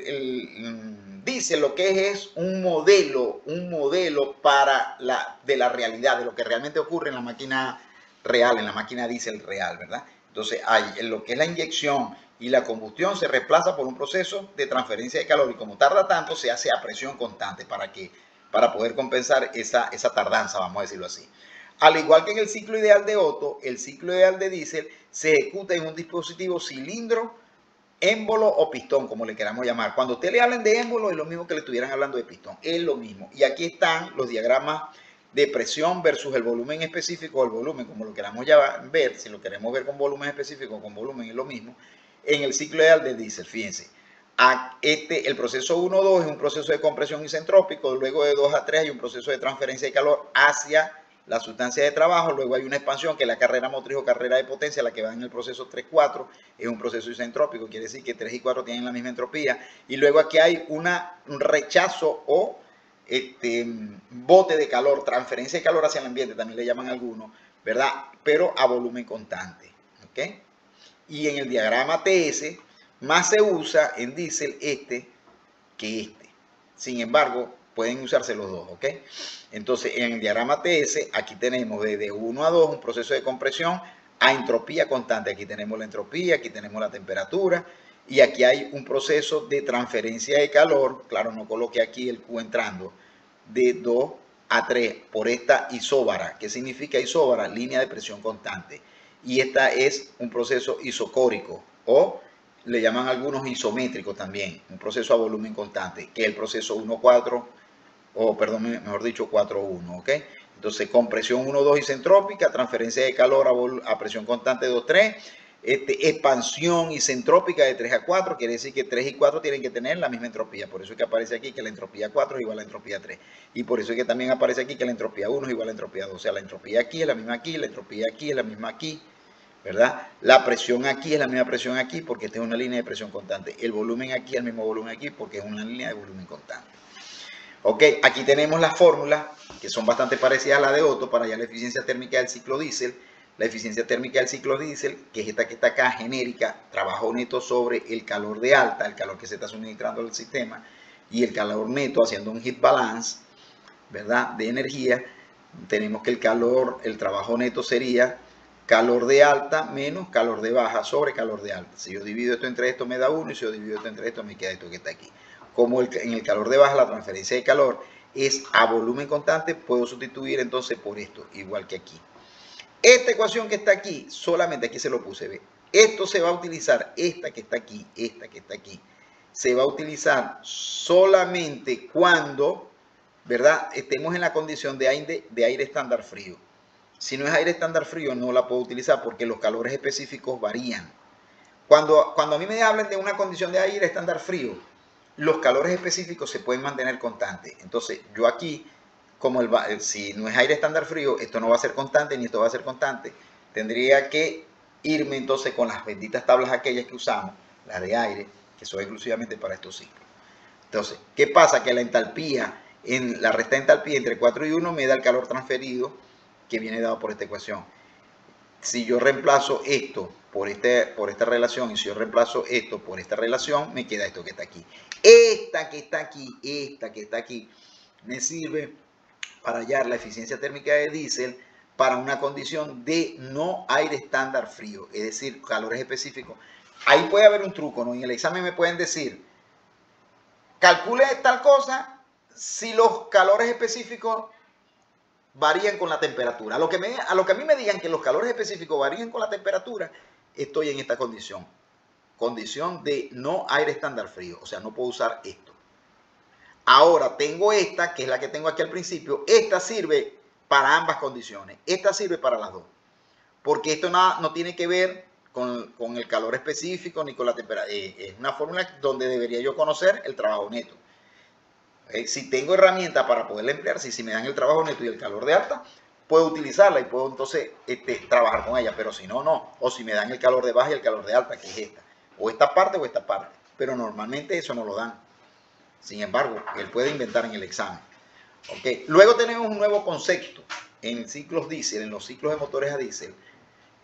el diésel lo que es un modelo de la realidad, de lo que realmente ocurre en la máquina real, en la máquina diésel real, ¿verdad? Entonces, en lo que es la inyección y la combustión se reemplaza por un proceso de transferencia de calor y como tarda tanto, se hace a presión constante para poder compensar esa tardanza, vamos a decirlo así. Al igual que en el ciclo ideal de Otto, el ciclo ideal de diésel se ejecuta en un dispositivo cilindro, émbolo o pistón, como le queramos llamar. Cuando usted le hablen de émbolo, es lo mismo que le estuvieran hablando de pistón. Es lo mismo. Y aquí están los diagramas de presión versus el volumen específico, el volumen, como lo queramos ver, si lo queremos ver con volumen específico o con volumen es lo mismo, en el ciclo ideal del diésel. Fíjense, el proceso 1-2 es un proceso de compresión isentrópico, luego de 2 a 3 hay un proceso de transferencia de calor hacia la sustancia de trabajo, luego hay una expansión que es la carrera motriz o carrera de potencia, la que va en el proceso 3-4, es un proceso isentrópico, quiere decir que 3 y 4 tienen la misma entropía, y luego aquí hay un rechazo o bote de calor, transferencia de calor hacia el ambiente, también le llaman algunos, ¿verdad? Pero a volumen constante, ¿ok? Y en el diagrama TS, más se usa en diésel que este. Sin embargo, pueden usarse los dos, ¿ok? Entonces, en el diagrama TS, aquí tenemos desde 1 a 2 un proceso de compresión a entropía constante. Aquí tenemos la entropía, aquí tenemos la temperatura, y aquí hay un proceso de transferencia de calor. Claro, no coloqué aquí el Q entrando, de 2 a 3 por esta isóbara. ¿Qué significa isóbara? Línea de presión constante. Y esta es un proceso isocórico, o le llaman algunos isométricos también, un proceso a volumen constante, que es el proceso 1-4, o perdón, mejor dicho 4-1, ¿ok? Entonces, compresión 1-2 isentrópica, transferencia de calor a presión constante 2-3, expansión isentrópica de 3 a 4, quiere decir que 3 y 4 tienen que tener la misma entropía. Por eso es que aparece aquí que la entropía 4 es igual a la entropía 3. Y por eso es que también aparece aquí que la entropía 1 es igual a la entropía 2. O sea, la entropía aquí es la misma aquí, la entropía aquí es la misma aquí, ¿verdad? La presión aquí es la misma presión aquí porque esta es una línea de presión constante. El volumen aquí es el mismo volumen aquí porque es una línea de volumen constante. Ok, aquí tenemos las fórmulas que son bastante parecidas a la de Otto para hallar la eficiencia térmica del ciclo diésel. La eficiencia térmica del ciclo diésel, que es esta que está acá, genérica, trabajo neto sobre el calor de alta, el calor que se está suministrando al sistema, y el calor neto haciendo un heat balance, ¿verdad? De energía. Tenemos que el trabajo neto sería calor de alta menos calor de baja sobre calor de alta. Si yo divido esto entre esto me da 1, y si yo divido esto entre esto me queda esto que está aquí. Como en el calor de baja la transferencia de calor es a volumen constante, puedo sustituir entonces por esto, igual que aquí. Esta ecuación que está aquí, solamente aquí se lo puse, ¿ve? Esto se va a utilizar, esta que está aquí, se va a utilizar solamente cuando, ¿verdad?, estemos en la condición de aire estándar frío. Si no es aire estándar frío, no la puedo utilizar porque los calores específicos varían. Cuando a mí me hablan de una condición de aire estándar frío, los calores específicos se pueden mantener constantes. Entonces, yo aquí, como si no es aire estándar frío, esto no va a ser constante ni esto va a ser constante. Tendría que irme entonces con las benditas tablas aquellas que usamos, las de aire, que son exclusivamente para estos ciclos. Entonces, ¿qué pasa? Que la entalpía, la resta de entalpía entre 4 y 1 me da el calor transferido que viene dado por esta ecuación. Si yo reemplazo esto por esta relación y si yo reemplazo esto por esta relación, me queda esto que está aquí. Esta que está aquí, me sirve para hallar la eficiencia térmica de diésel para una condición de no aire estándar frío, es decir, calores específicos. Ahí puede haber un truco, ¿no? En el examen me pueden decir, calcule tal cosa si los calores específicos varían con la temperatura. A lo que a mí me digan que los calores específicos varían con la temperatura, estoy en esta condición. Condición de no aire estándar frío. O sea, no puedo usar esto. Ahora tengo esta, que es la que tengo aquí al principio. Esta sirve para ambas condiciones. Esta sirve para las dos. Porque esto no tiene que ver con el calor específico ni con la temperatura. Es una fórmula donde debería yo conocer el trabajo neto. Si tengo herramientas para poderla emplear, si me dan el trabajo neto y el calor de alta, puedo utilizarla y puedo entonces trabajar con ella, pero si no, no. O si me dan el calor de baja y el calor de alta, que es esta. O esta parte o esta parte. Pero normalmente eso no lo dan. Sin embargo, él puede inventar en el examen. ¿Okay? Luego tenemos un nuevo concepto en ciclos diésel, en los ciclos de motores a diésel.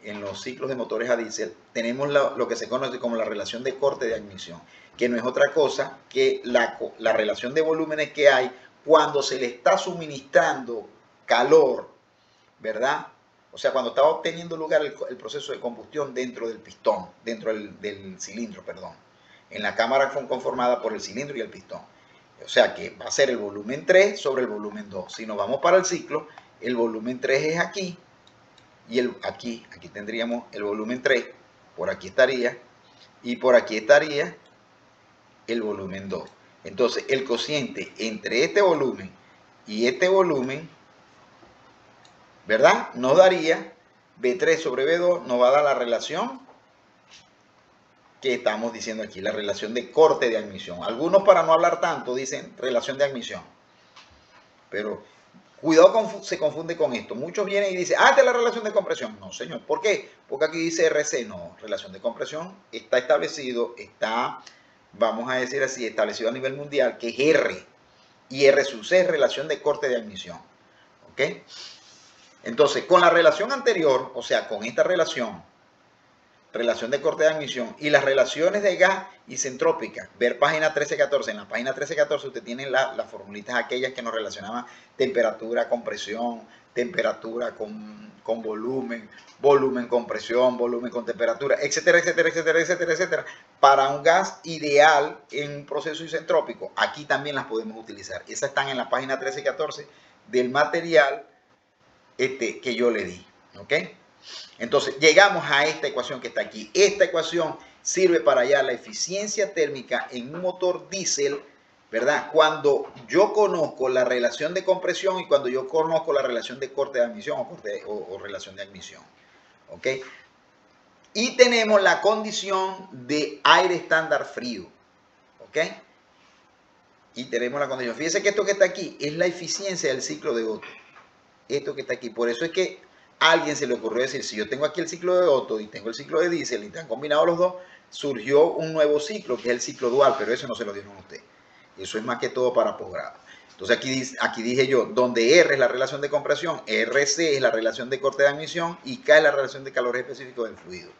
En los ciclos de motores a diésel tenemos lo que se conoce como la relación de corte de admisión, que no es otra cosa que la relación de volúmenes que hay cuando se le está suministrando calor, ¿verdad? O sea, cuando está obteniendo lugar el proceso de combustión dentro del pistón, dentro del cilindro, perdón, en la cámara conformada por el cilindro y el pistón. O sea que va a ser el volumen 3 sobre el volumen 2. Si nos vamos para el ciclo, el volumen 3 es aquí, y aquí tendríamos el volumen 3, por aquí estaría, y por aquí estaría el volumen 2. Entonces, el cociente entre este volumen y este volumen, ¿verdad?, nos daría B3 sobre B2, nos va a dar la relación que estamos diciendo aquí, la relación de corte de admisión. Algunos, para no hablar tanto, dicen relación de admisión. Pero cuidado, se confunde con esto. Muchos vienen y dicen, esta es la relación de compresión. No, señor. ¿Por qué? Porque aquí dice RC. No, relación de compresión está establecido, vamos a decir así, establecido a nivel mundial, que es R. Y R sub C es relación de corte de admisión. ¿Ok? Entonces, con la relación anterior, o sea, con esta relación, relación de corte de admisión y las relaciones de gas isentrópicas, ver página 13-14. En la página 13-14 usted tiene las formulitas aquellas que nos relacionaban temperatura con presión, temperatura con volumen, volumen con presión, volumen con temperatura, etcétera, etcétera, etcétera, etcétera, etcétera, para un gas ideal en un proceso isentrópico. Aquí también las podemos utilizar. Esas están en la página 13-14 del material que yo le di, ¿ok? Entonces, llegamos a esta ecuación que está aquí. Esta ecuación sirve para hallar la eficiencia térmica en un motor diésel, ¿verdad? Cuando yo conozco la relación de compresión y cuando yo conozco la relación de corte de admisión o relación de admisión, ¿ok? Y tenemos la condición de aire estándar frío, ¿ok? Y tenemos la condición. Fíjense que esto que está aquí es la eficiencia del ciclo de Otto. Esto que está aquí. Por eso es que a alguien se le ocurrió decir, si yo tengo aquí el ciclo de Otto y tengo el ciclo de diésel y están combinados los dos, surgió un nuevo ciclo que es el ciclo dual, pero eso no se lo dieron a usted. Eso es más que todo para posgrado. Entonces aquí dije yo, donde R es la relación de compresión, RC es la relación de corte de admisión y K es la relación de calor específico del fluido.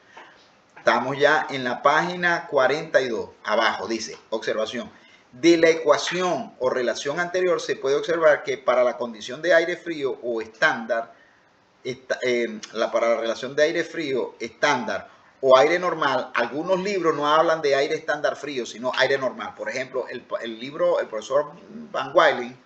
Estamos ya en la página 42, abajo dice, observación. De la ecuación o relación anterior se puede observar que para la condición de aire frío o estándar, para la relación de aire frío estándar o aire normal, algunos libros no hablan de aire estándar frío, sino aire normal. Por ejemplo, el profesor Van Wylen,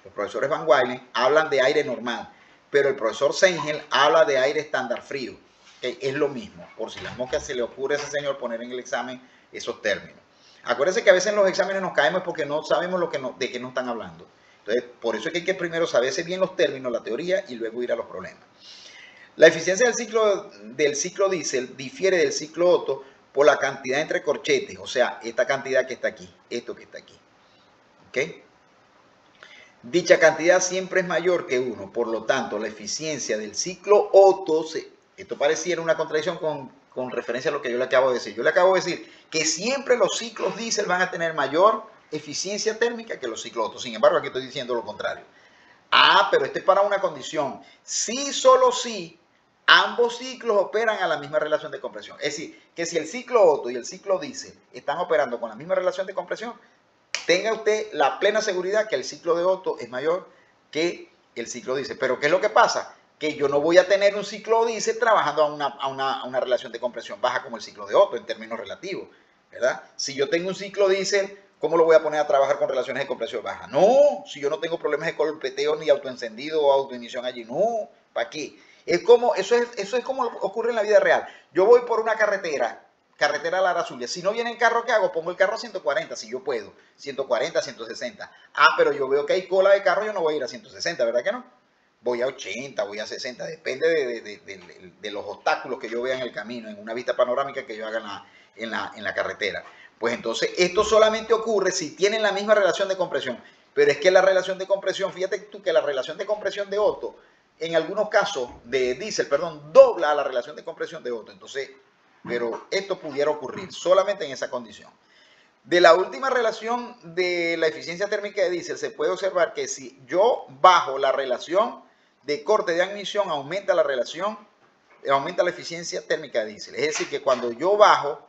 los profesores Van Wylen hablan de aire normal, pero el profesor Seingel habla de aire estándar frío. Es lo mismo, por si las moscas se le ocurre a ese señor poner en el examen esos términos. Acuérdense que a veces en los exámenes nos caemos porque no sabemos de qué nos están hablando. Entonces, por eso es que hay que primero saberse bien los términos, la teoría, y luego ir a los problemas. La eficiencia del ciclo diésel difiere del ciclo Otto por la cantidad entre corchetes, o sea, esta cantidad que está aquí, esto que está aquí. ¿Ok? Dicha cantidad siempre es mayor que 1, por lo tanto, la eficiencia del ciclo Otto, esto pareciera una contradicción con referencia a lo que yo le acabo de decir. Yo le acabo de decir que siempre los ciclos diésel van a tener mayor eficiencia térmica que los ciclos Otto. Sin embargo, aquí estoy diciendo lo contrario. Ah, pero este es para una condición. Sí, solo sí, ambos ciclos operan a la misma relación de compresión. Es decir, que si el ciclo Otto y el ciclo diésel están operando con la misma relación de compresión, tenga usted la plena seguridad que el ciclo de Otto es mayor que el ciclo diésel. Pero ¿qué es lo que pasa? Que yo no voy a tener un ciclo diésel trabajando a una relación de compresión baja como el ciclo de Otto en términos relativos, ¿verdad? Si yo tengo un ciclo diésel, ¿cómo lo voy a poner a trabajar con relaciones de compresión baja? No, si yo no tengo problemas de golpeteo ni autoencendido o autoignición allí, no, ¿para qué? Eso es como ocurre en la vida real. Yo voy por una carretera Lara Zulia. Si no viene en carro, ¿qué hago? Pongo el carro a 140, si yo puedo. 140, 160. Ah, pero yo veo que hay cola de carro, yo no voy a ir a 160, ¿verdad que no? Voy a 80, voy a 60, depende de los obstáculos que yo vea en el camino, en una vista panorámica que yo haga en la carretera. Pues entonces, esto solamente ocurre si tienen la misma relación de compresión. Pero es que la relación de compresión, fíjate tú que la relación de compresión de Otto, en algunos casos de diésel, perdón, dobla a la relación de compresión de Otto. Entonces, pero esto pudiera ocurrir solamente en esa condición. De la última relación de la eficiencia térmica de diésel se puede observar que si yo bajo la relación de corte de admisión, aumenta la eficiencia térmica de diésel. Es decir, que cuando yo bajo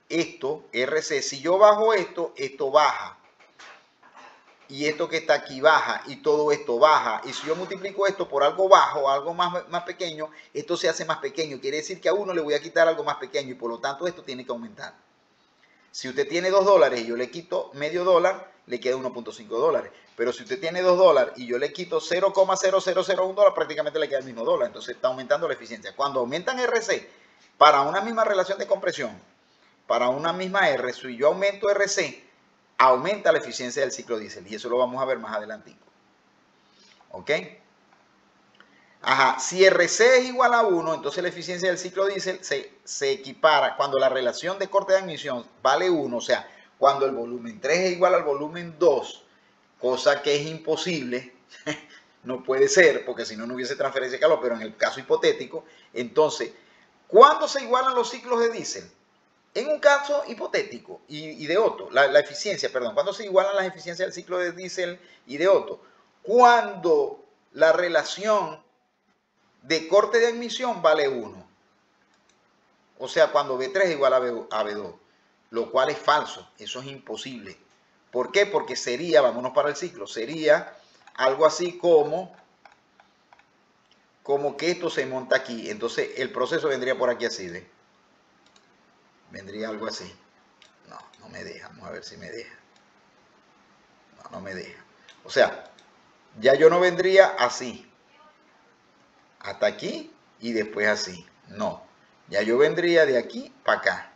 esto, RC, si yo bajo esto, esto baja. Y esto que está aquí baja, y todo esto baja. Y si yo multiplico esto por algo bajo, algo más pequeño, esto se hace más pequeño. Quiere decir que a uno le voy a quitar algo más pequeño y por lo tanto esto tiene que aumentar. Si usted tiene $2 y yo le quito medio dólar, le queda 1.5 dólares. Pero si usted tiene $2 y yo le quito 0,0001 dólar, prácticamente le queda el mismo dólar. Entonces está aumentando la eficiencia. Cuando aumentan RC para una misma relación de compresión, para una misma R, si yo aumento RC, aumenta la eficiencia del ciclo diésel. Y eso lo vamos a ver más adelante. ¿Ok? Ajá, si RC es igual a 1, entonces la eficiencia del ciclo diésel se equipara cuando la relación de corte de admisión vale 1, o sea, cuando el volumen 3 es igual al volumen 2, cosa que es imposible, no puede ser, porque si no, no hubiese transferencia de calor, pero en el caso hipotético, entonces, ¿cuándo se igualan los ciclos de diésel? En un caso hipotético y de Otto, la eficiencia, perdón, ¿cuándo se igualan las eficiencias del ciclo de diésel y de Otto? Cuando la relación de corte de admisión vale 1. o sea, cuando B3 es igual a B2, lo cual es falso, eso es imposible. ¿Por qué? Porque sería, vámonos para el ciclo, sería algo así como que esto se monta aquí. Entonces el proceso vendría por aquí así, ¿ve? Vendría algo así. No, no me deja, vamos a ver si me deja. No, no me deja. O sea, ya yo no vendría así, hasta aquí y después así. No, ya yo vendría de aquí para acá.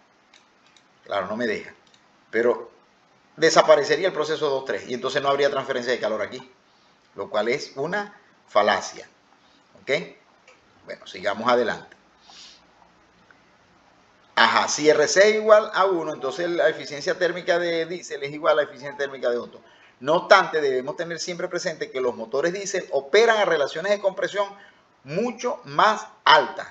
Claro, no me deja. Pero desaparecería el proceso 2-3 y entonces no habría transferencia de calor aquí, lo cual es una falacia. ¿Ok? Bueno, sigamos adelante. Ajá, si RC es igual a 1, entonces la eficiencia térmica de diésel es igual a la eficiencia térmica de Otto. No obstante, debemos tener siempre presente que los motores diésel operan a relaciones de compresión mucho más altas,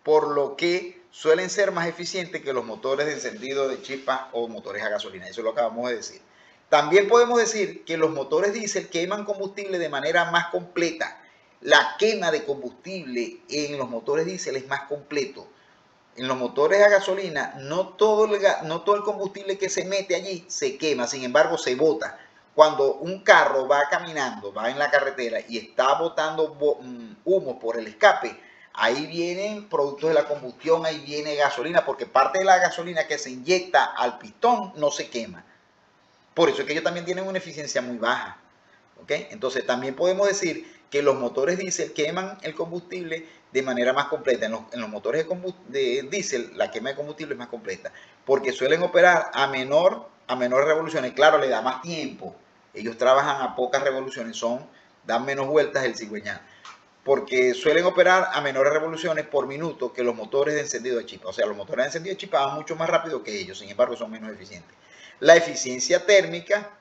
por lo que suelen ser más eficientes que los motores de encendido de chispa o motores a gasolina. Eso lo acabamos de decir. También podemos decir que los motores diésel queman combustible de manera más completa. La quema de combustible en los motores diésel es más completo. En los motores a gasolina no todo el combustible que se mete allí se quema, sin embargo se bota. Cuando un carro va caminando, va en la carretera y está botando humo por el escape, ahí vienen productos de la combustión, ahí viene gasolina, porque parte de la gasolina que se inyecta al pistón no se quema. Por eso es que ellos también tienen una eficiencia muy baja. ¿Okay? Entonces también podemos decir que los motores diésel queman el combustible de manera más completa. En los motores de diésel la quema de combustible es más completa porque suelen operar a menores revoluciones. Claro, le da más tiempo. Ellos trabajan a pocas revoluciones, dan menos vueltas el cigüeñal, porque suelen operar a menores revoluciones por minuto que los motores de encendido de chispa. O sea, los motores de encendido de chispa van mucho más rápido que ellos, sin embargo son menos eficientes. La eficiencia térmica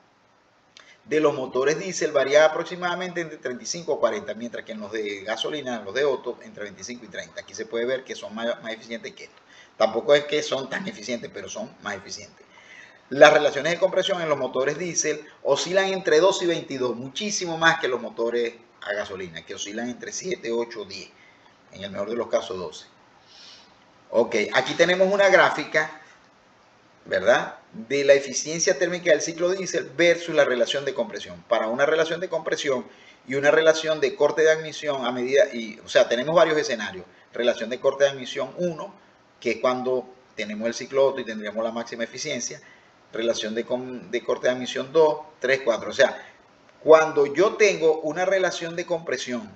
de los motores diésel varía aproximadamente entre 35 a 40, mientras que en los de gasolina, en los de Otto, entre 25 y 30. Aquí se puede ver que son más eficientes que esto. Tampoco es que son tan eficientes, pero son más eficientes. Las relaciones de compresión en los motores diésel oscilan entre 2 y 22, muchísimo más que los motores a gasolina, que oscilan entre 7, 8, 10. En el mejor de los casos 12. Ok, aquí tenemos una gráfica, ¿verdad?, de la eficiencia térmica del ciclo diésel versus la relación de compresión. Para una relación de compresión y una relación de corte de admisión a medida, o sea, tenemos varios escenarios. Relación de corte de admisión 1, que es cuando tenemos el ciclo Otto y tendríamos la máxima eficiencia. Relación de corte de admisión 2, 3, 4. O sea, cuando yo tengo una relación de compresión,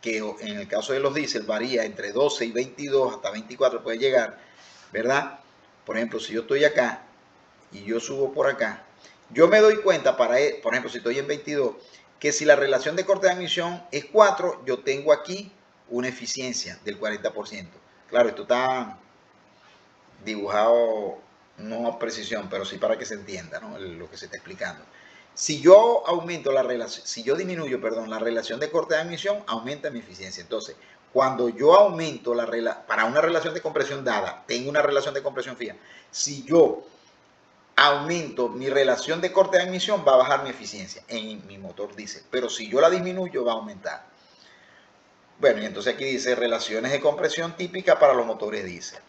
que en el caso de los diésel varía entre 12 y 22, hasta 24 puede llegar, ¿verdad? Por ejemplo, si yo estoy acá y yo subo por acá, yo me doy cuenta, por ejemplo, si estoy en 22, que si la relación de corte de admisión es 4, yo tengo aquí una eficiencia del 40%. Claro, esto está dibujado no a precisión, pero sí para que se entienda, ¿no?, lo que se está explicando. Si yo aumento la relación, si yo disminuyo, perdón, la relación de corte de admisión, aumenta mi eficiencia. Entonces, cuando yo aumento para una relación de compresión dada, tengo una relación de compresión fija. Si yo aumento mi relación de corte de admisión, va a bajar mi eficiencia en mi motor diésel. Pero si yo la disminuyo, va a aumentar. Bueno, y entonces aquí dice relaciones de compresión típicas para los motores diésel.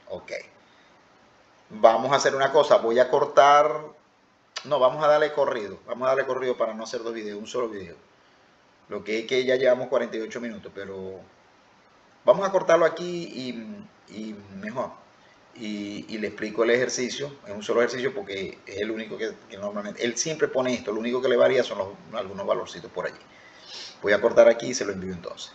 Ok. Vamos a hacer una cosa, voy a cortar, no, vamos a darle corrido para no hacer dos videos, un solo video. Lo que es que ya llevamos 48 minutos, pero vamos a cortarlo aquí y mejor. Y le explico el ejercicio, es un solo ejercicio porque es el único que normalmente, él siempre pone esto, lo único que le varía son algunos valorcitos por allí. Voy a cortar aquí y se lo envío entonces.